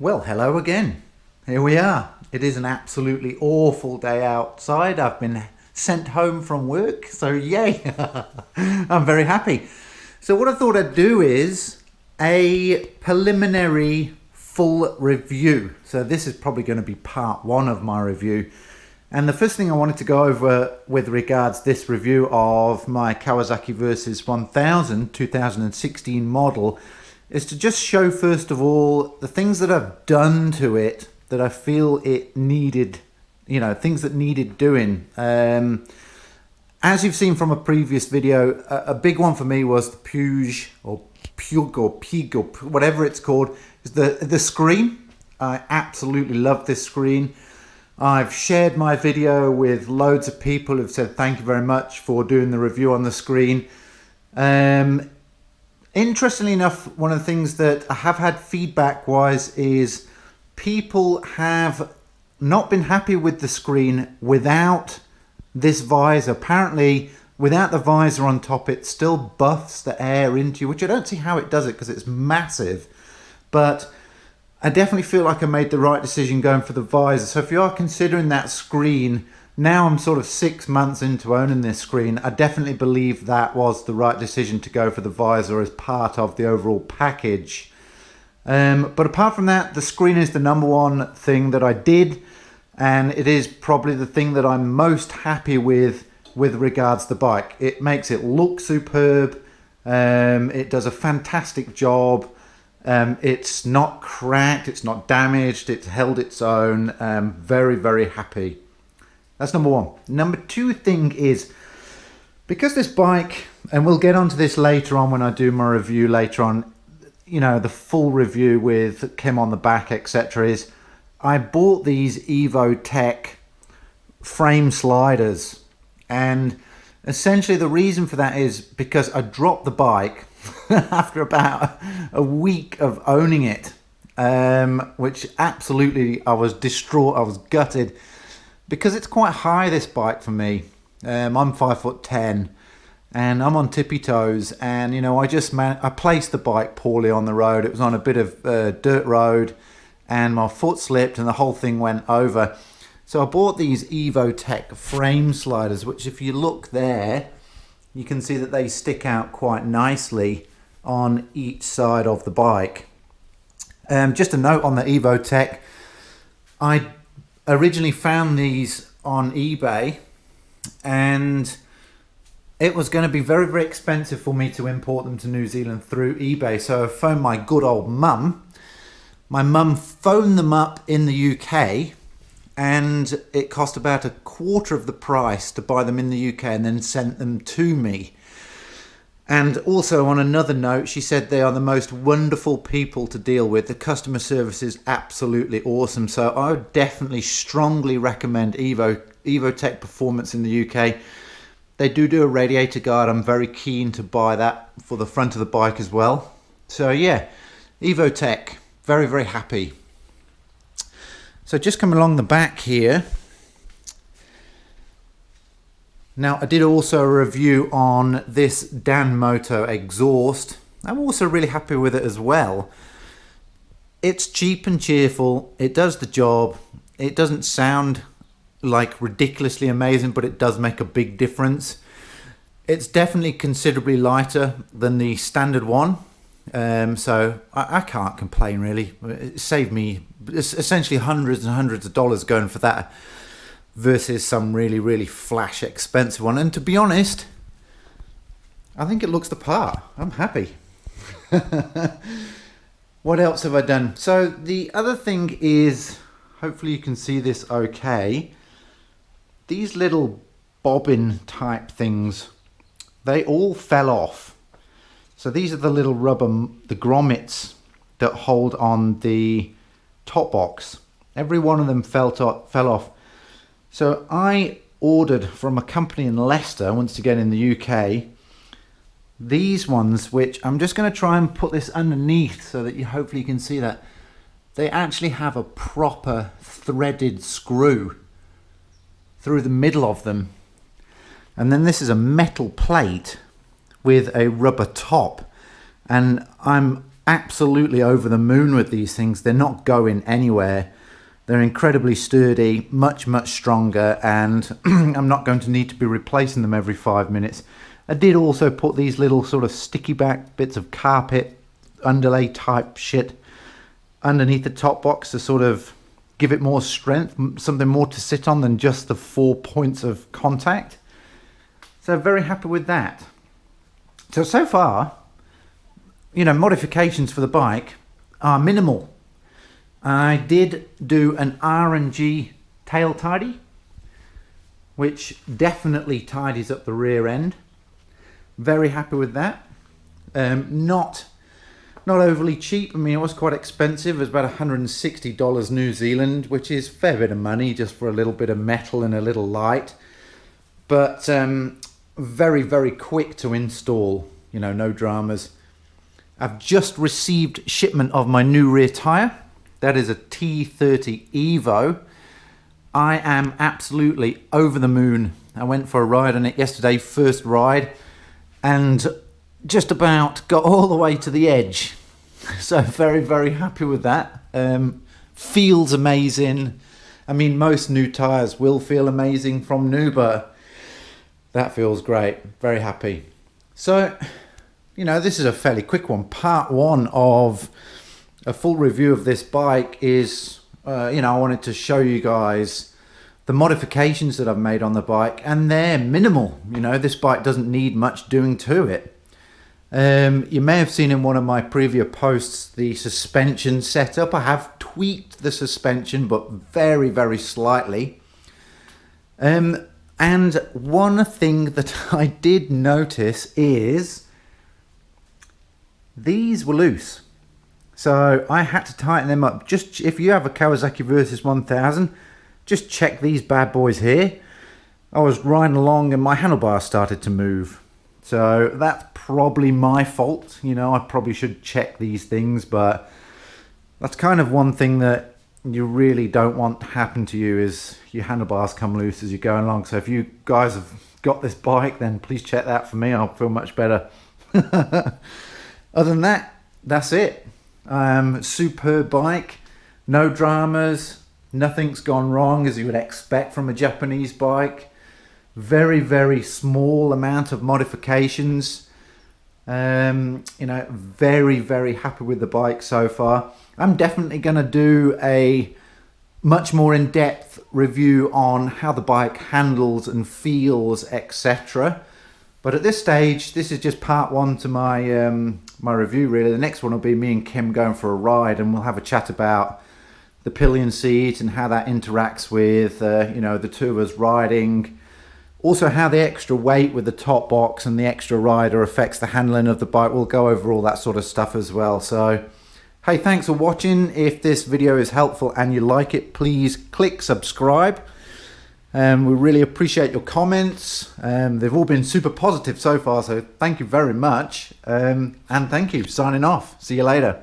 Well, hello again. Here we are. It is an absolutely awful day outside. I've been sent home from work, so yay. I'm very happy. So what I thought I'd do is a preliminary full review. So this is probably going to be part one of my review. And the first thing I wanted to go over with regards to this review of my Kawasaki Versys 1000 2016 model is to just show, first of all, the things that I've done to it that I feel it needed, things that needed doing. As you've seen from a previous video, a big one for me was the Puig or whatever it's called, is the screen. I absolutely love this screen. I've shared my video with loads of people who've said thank you very much for doing the review on the screen. Interestingly enough, one of the things that I have had feedback wise is people have not been happy with the screen without this visor. Apparently, without the visor on top, it still buffs the air into you, which I don't see how it does it because it's massive. But I definitely feel like I made the right decision going for the visor. So if you are considering that screen, now I'm sort of 6 months into owning this screen, I definitely believe that was the right decision to go for the visor as part of the overall package. But apart from that, the screen is the number one thing that I did, and it is probably the thing that I'm most happy with regards to the bike. It makes it look superb. It does a fantastic job. It's not cracked, it's not damaged, it's held its own. Very, very happy. That's number one. Number two thing is, because this bike, and we'll get onto this later on when I do my review later on, the full review with Kim on the back, etc., is I bought these EvoTech frame sliders. And essentially the reason for that is because I dropped the bike after about a week of owning it, which absolutely, I was distraught, I was gutted. Because it's quite high, this bike, for me. I'm 5'10", and I'm on tippy toes. And I placed the bike poorly on the road. It was on a bit of dirt road, and my foot slipped, and the whole thing went over. So I bought these EvoTech frame sliders, which, if you look there, you can see that they stick out quite nicely on each side of the bike. Just a note on the EvoTech, I originally found these on eBay, and it was going to be very, very expensive for me to import them to New Zealand through eBay. So I phoned my good old mum. My mum phoned them up in the UK, and it cost about a quarter of the price to buy them in the UK and then sent them to me. And also, on another note, she said they are the most wonderful people to deal with. The customer service is absolutely awesome. So I would definitely strongly recommend EvoTech Performance in the UK. They do a Radiator Guard. I'm very keen to buy that for the front of the bike as well. So yeah, EvoTech, very, very happy. So just coming along the back here. Now, I did also a review on this DanMoto Exhaust. I'm also really happy with it as well. It's cheap and cheerful. It does the job. It doesn't sound like ridiculously amazing, but it does make a big difference. It's definitely considerably lighter than the standard one. So I can't complain, really. It saved me essentially hundreds and hundreds of dollars going for that, versus some really, really flash expensive one. And to be honest, I think it looks the part. I'm happy. What else have I done? So the other thing is, hopefully you can see this okay, these little bobbin type things, they all fell off. So these are the little rubber, the grommets that hold on the top box. Every one of them fell off. So I ordered from a company in Leicester, once again in the UK, these ones, which I'm just going to try and put this underneath so that you hopefully can see that. They actually have a proper threaded screw through the middle of them. And then this is a metal plate with a rubber top. And I'm absolutely over the moon with these things. They're not going anywhere. They're incredibly sturdy, much stronger, and I'm not going to need to be replacing them every 5 minutes. I did also put these little sort of sticky back bits of carpet underlay type shit underneath the top box to sort of give it more strength, something more to sit on than just the 4 points of contact. So very happy with that. So far, you know, modifications for the bike are minimal. I did do an R&G tail tidy, which definitely tidies up the rear end. Very happy with that. Not overly cheap. I mean, it was quite expensive. It was about $160 New Zealand, which is a fair bit of money just for a little bit of metal and a little light. But very quick to install, you know, no dramas. I've just received shipment of my new rear tire. That is a T30 Evo. I am absolutely over the moon. I went for a ride on it yesterday, first ride, and just about got all the way to the edge. So very happy with that. Feels amazing. I mean, most new tires will feel amazing from new, but that feels great. Very happy. So, you know, this is a fairly quick one. Part one of a full review of this bike is, you know, I wanted to show you guys the modifications that I've made on the bike, and they're minimal. You know, this bike doesn't need much doing to it. You may have seen in one of my previous posts the suspension setup. I have tweaked the suspension, but very slightly. And one thing that I did notice is these were loose. So I had to tighten them up. Just if you have a Kawasaki Versys 1000, just check these bad boys here. I was riding along and my handlebar started to move. So that's probably my fault. You know, I probably should check these things, but that's kind of one thing that you really don't want to happen to you, is your handlebars come loose as you're going along. So if you guys have got this bike, then please check that for me. I'll feel much better. Other than that, that's it. Superb bike, no dramas, nothing's gone wrong as you would expect from a Japanese bike. Very small amount of modifications. You know, very happy with the bike so far. I'm definitely going to do a much more in-depth review on how the bike handles and feels, etc. But at this stage, this is just part one to my my review, really. The next one will be me and Kim going for a ride, and we'll have a chat about the pillion seat and how that interacts with, you know, the two of us riding. Also, how the extra weight with the top box and the extra rider affects the handling of the bike. We'll go over all that sort of stuff as well. So, hey, thanks for watching. If this video is helpful and you like it, please click subscribe. We really appreciate your comments. They've all been super positive so far, so thank you very much. And thank you. Signing off. See you later.